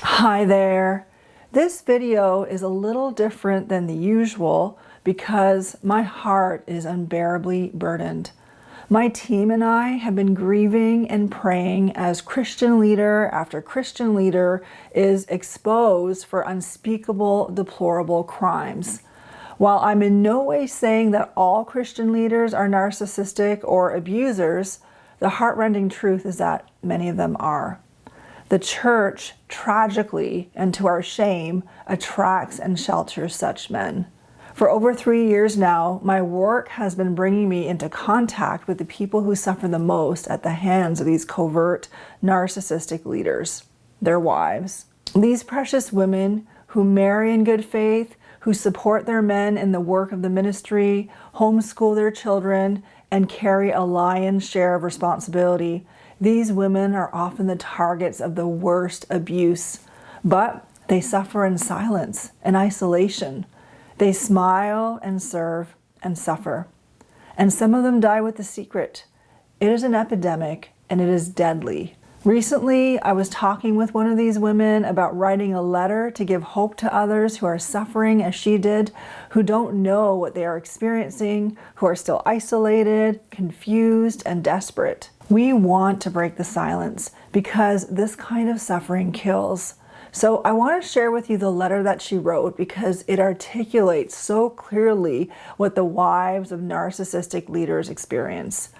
Hi there. This video is a little different than the usual because my heart is unbearably burdened. My team and I have been grieving and praying as Christian leader after Christian leader is exposed for unspeakable, deplorable crimes. While I'm in no way saying that all Christian leaders are narcissistic or abusers, the heartrending truth is that many of them are. The church, tragically, and to our shame, attracts and shelters such men. For over 3 years now, my work has been bringing me into contact with the people who suffer the most at the hands of these covert, narcissistic leaders, their wives. These precious women who marry in good faith, who support their men in the work of the ministry, homeschool their children, and carry a lion's share of responsibility. These women are often the targets of the worst abuse, but they suffer in silence and isolation. They smile and serve and suffer. And some of them die with the secret. It is an epidemic and it is deadly. Recently, I was talking with one of these women about writing a letter to give hope to others who are suffering as she did, who don't know what they are experiencing, who are still isolated, confused, and desperate. We want to break the silence because this kind of suffering kills. So I want to share with you the letter that she wrote because it articulates so clearly what the wives of narcissistic leaders experience.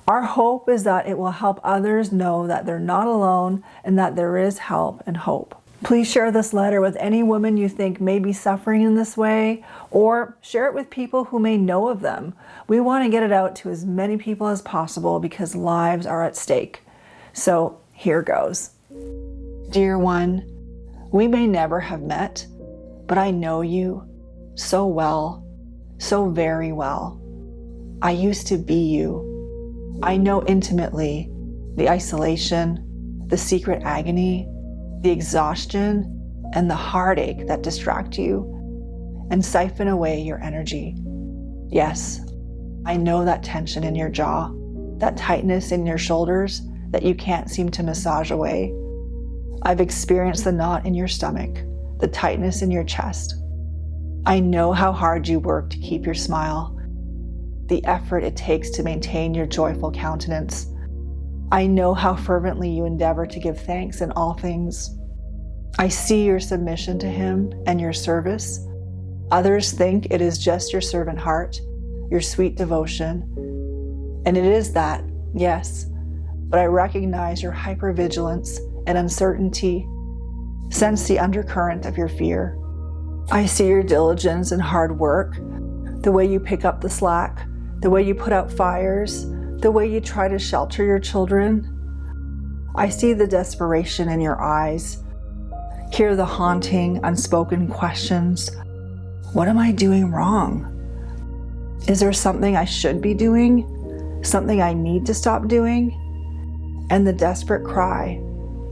Our hope is that it will help others know that they're not alone and that there is help and hope. Please share this letter with any woman you think may be suffering in this way, or share it with people who may know of them. We want to get it out to as many people as possible because lives are at stake. So here goes. Dear one, we may never have met, but I know you so well, so very well. I used to be you. I know intimately the isolation, the secret agony, the exhaustion, and the heartache that distract you and siphon away your energy. Yes, I know that tension in your jaw, that tightness in your shoulders that you can't seem to massage away. I've experienced the knot in your stomach, the tightness in your chest. I know how hard you work to keep your smile, the effort it takes to maintain your joyful countenance. I know how fervently you endeavor to give thanks in all things. I see your submission to Him and your service. Others think it is just your servant heart, your sweet devotion. And it is that, yes, but I recognize your hypervigilance and uncertainty, sense the undercurrent of your fear. I see your diligence and hard work, the way you pick up the slack, the way you put out fires, the way you try to shelter your children. I see the desperation in your eyes, hear the haunting, unspoken questions. What am I doing wrong? Is there something I should be doing? Something I need to stop doing? And the desperate cry,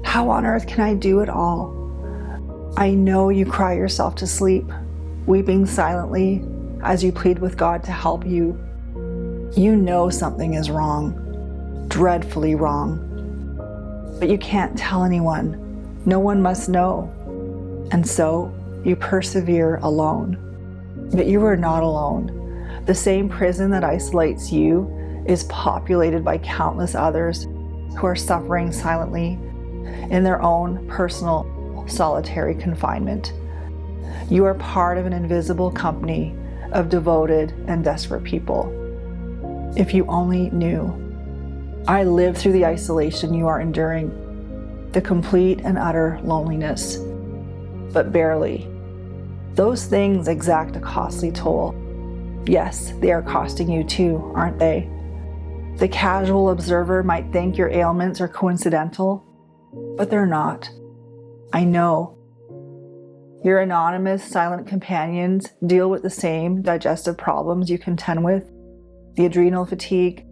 how on earth can I do it all? I know you cry yourself to sleep, weeping silently as you plead with God to help you. You know something is wrong, dreadfully wrong, but you can't tell anyone. No one must know. And so you persevere alone. But you are not alone. The same prison that isolates you is populated by countless others who are suffering silently in their own personal solitary confinement. You are part of an invisible company of devoted and desperate people. If you only knew. I live through the isolation you are enduring, the complete and utter loneliness, but barely. Those things exact a costly toll. Yes, they are costing you too, aren't they? The casual observer might think your ailments are coincidental, but they're not. I know. Your anonymous, silent companions deal with the same digestive problems you contend with, the adrenal fatigue,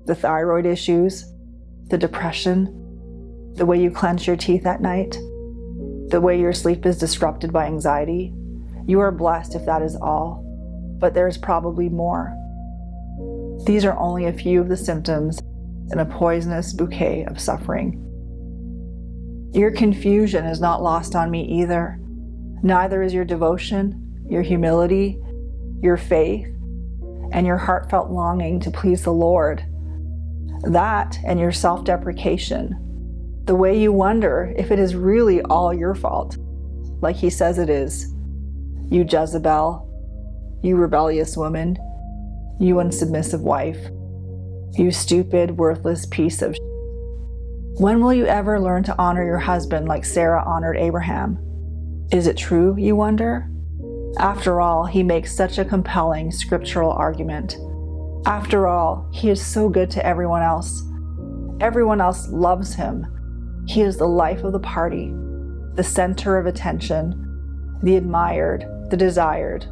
the thyroid issues, the depression, the way you clench your teeth at night, the way your sleep is disrupted by anxiety. You are blessed if that is all, but there is probably more. These are only a few of the symptoms in a poisonous bouquet of suffering. Your confusion is not lost on me either. Neither is your devotion, your humility, your faith, and your heartfelt longing to please the Lord. That and your self-deprecation. The way you wonder if it is really all your fault, like he says it is. You Jezebel, you rebellious woman, you unsubmissive wife, you stupid, worthless piece of shit. When will you ever learn to honor your husband like Sarah honored Abraham? Is it true, you wonder? After all, he makes such a compelling scriptural argument. After all, he is so good to everyone else. Everyone else loves him. He is the life of the party, the center of attention, the admired, the desired,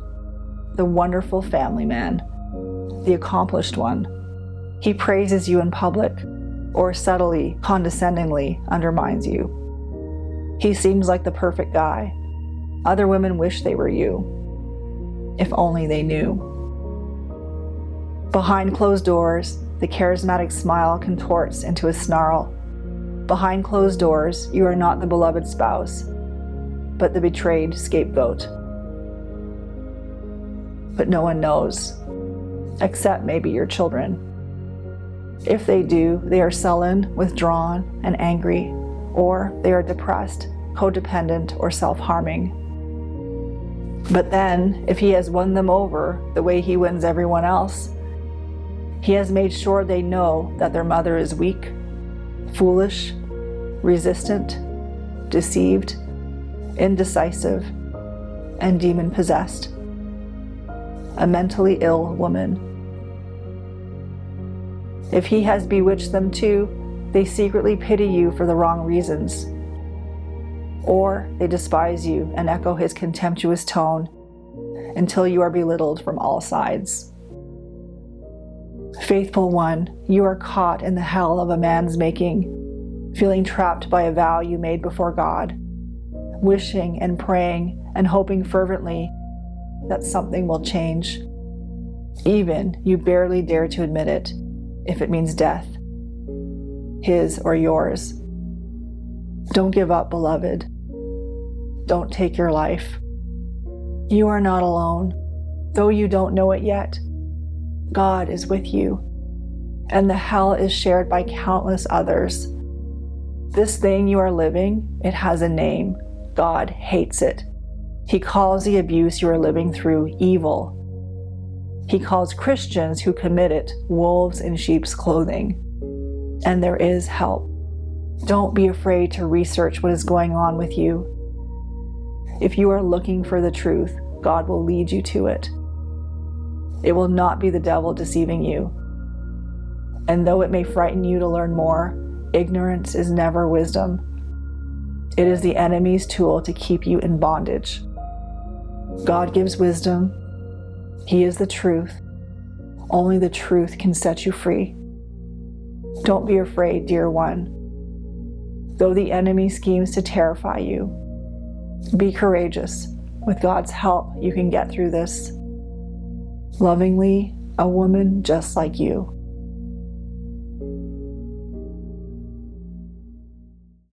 the wonderful family man, the accomplished one. He praises you in public, or subtly, condescendingly undermines you. He seems like the perfect guy. Other women wish they were you, if only they knew. Behind closed doors, the charismatic smile contorts into a snarl. Behind closed doors, you are not the beloved spouse, but the betrayed scapegoat. But no one knows, except maybe your children. If they do, they are sullen, withdrawn, and angry, or they are depressed, codependent, or self-harming. But then, if he has won them over the way he wins everyone else, he has made sure they know that their mother is weak, foolish, resistant, deceived, indecisive, and demon-possessed. A mentally ill woman. If he has bewitched them too, they secretly pity you for the wrong reasons. Or they despise you and echo his contemptuous tone until you are belittled from all sides. Faithful one, you are caught in the hell of a man's making, feeling trapped by a vow you made before God, wishing and praying and hoping fervently that something will change. Even you barely dare to admit it, if it means death, his or yours. Don't give up, beloved. Don't take your life. You are not alone, though you don't know it yet. God is with you, and the hell is shared by countless others. This thing you are living, it has a name. God hates it. He calls the abuse you are living through evil. He calls Christians who commit it wolves in sheep's clothing. And there is help. Don't be afraid to research what is going on with you. If you are looking for the truth, God will lead you to it. It will not be the devil deceiving you. And though it may frighten you to learn more, ignorance is never wisdom. It is the enemy's tool to keep you in bondage. God gives wisdom. He is the truth. Only the truth can set you free. Don't be afraid, dear one. Though the enemy schemes to terrify you, be courageous. With God's help, you can get through this. Lovingly, a woman just like you.